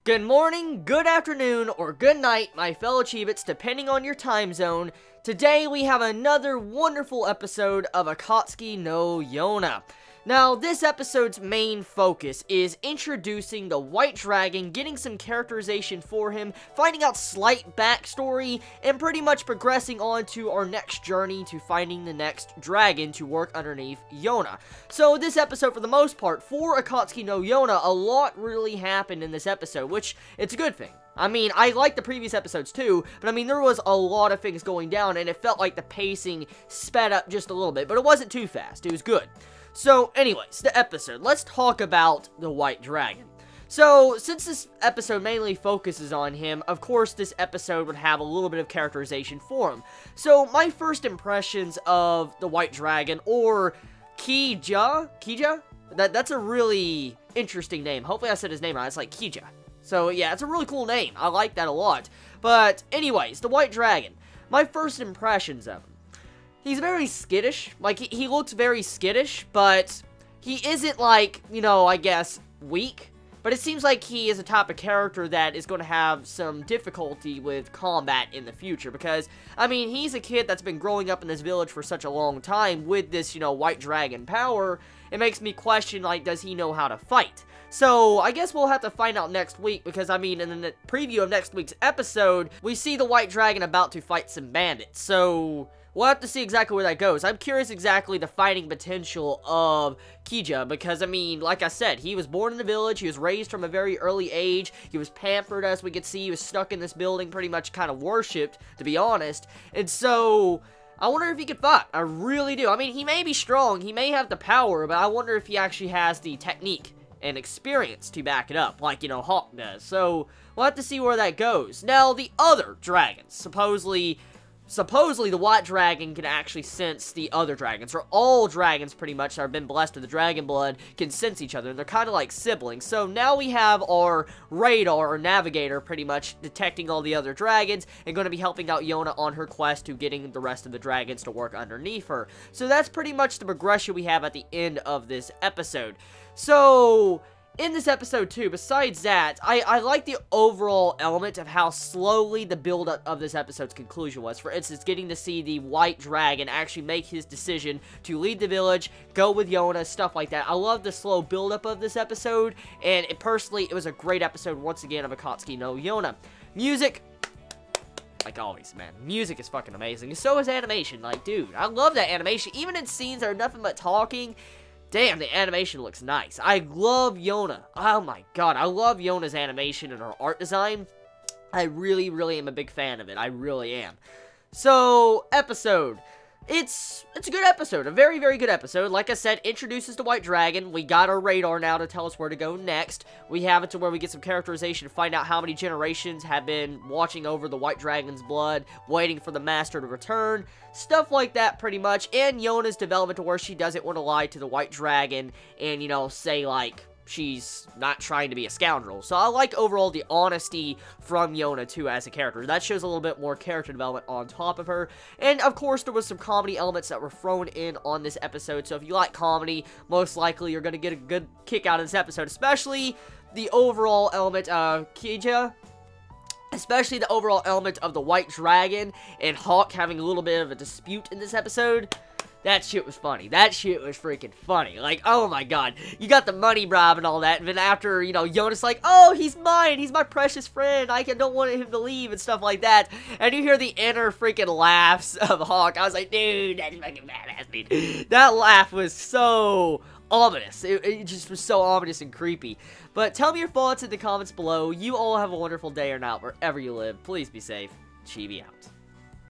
Good morning, good afternoon, or good night, my fellow Chibits, depending on your time zone. Today we have another wonderful episode of Akatsuki no Yona. Now, this episode's main focus is introducing the White Dragon, getting some characterization for him, finding out slight backstory, and pretty much progressing on to our next journey to finding the next dragon to work underneath Yona. So, this episode, for the most part, for Akatsuki no Yona, a lot really happened in this episode, which, it's a good thing. I mean, I liked the previous episodes too, but I mean, there was a lot of things going down, and it felt like the pacing sped up just a little bit, but it wasn't too fast. It was good. So, anyways, the episode. Let's talk about the White Dragon. So, since this episode mainly focuses on him, of course, this episode would have a little bit of characterization for him. So, my first impressions of the White Dragon, or Kija? That's a really interesting name. Hopefully I said his name right. It's like Kija. So, yeah, it's a really cool name. I like that a lot. But, anyways, the White Dragon. My first impressions of him. He's very skittish. Like, he looks very skittish, but he isn't, like, you know, I guess, weak. But it seems like he is a type of character that is going to have some difficulty with combat in the future. Because, I mean, he's a kid that's been growing up in this village for such a long time with this, you know, White Dragon power. It makes me question, like, does he know how to fight? So, I guess we'll have to find out next week, because, I mean, in the preview of next week's episode, we see the White Dragon about to fight some bandits. So, we'll have to see exactly where that goes. I'm curious exactly the fighting potential of Kija, because, I mean, like I said, he was born in the village, he was raised from a very early age, he was pampered, as we could see, he was stuck in this building, pretty much kind of worshipped, to be honest, and so, I wonder if he could fight. I really do. I mean, he may be strong, he may have the power, but I wonder if he actually has the technique and experience to back it up, like, you know, Hawk does. So, we'll have to see where that goes. Now, the other dragons, supposedly the White Dragon can actually sense the other dragons, or all dragons, pretty much, that have been blessed with the dragon blood, can sense each other, and they're kind of like siblings. So, now we have our radar, or navigator, pretty much, detecting all the other dragons, and going to be helping out Yona on her quest to getting the rest of the dragons to work underneath her. So, that's pretty much the progression we have at the end of this episode. So, in this episode too, besides that, I like the overall element of how slowly the build-up of this episode's conclusion was. For instance, getting to see the White Dragon actually make his decision to lead the village, go with Yona, stuff like that. I love the slow build-up of this episode, and personally, it was a great episode once again of Akatsuki no Yona. Music, like always, man. Music is fucking amazing. So is animation. Like, dude, I love that animation. Even in scenes that are nothing but talking, damn, the animation looks nice. I love Yona. Oh my god, I love Yona's animation and her art design. I really, really am a big fan of it. I really am. So, episode. It's a good episode. A very, very good episode. Like I said, introduces the White Dragon. We got our radar now to tell us where to go next. We have it to where we get some characterization to find out how many generations have been watching over the White Dragon's blood, waiting for the Master to return. Stuff like that, pretty much. And Yona's development to where she doesn't want to lie to the White Dragon and, you know, say, like, she's not trying to be a scoundrel. So I like overall the honesty from Yona too as a character. That shows a little bit more character development on top of her. And of course there was some comedy elements that were thrown in on this episode. So if you like comedy, most likely you're going to get a good kick out of this episode. Especially the overall element of Kija. Especially the overall element of the White Dragon and Hawk having a little bit of a dispute in this episode. That shit was funny. That shit was freaking funny. Like, oh my god. You got the money bribe and all that, and then after, you know, Yona's like, oh, he's mine. He's my precious friend. I don't want him to leave and stuff like that. And you hear the inner freaking laughs of Hawk. I was like, dude, that's fucking badass, dude. That laugh was so ominous. It just was so ominous and creepy. But tell me your thoughts in the comments below. You all have a wonderful day or night wherever you live. Please be safe. Chibi out.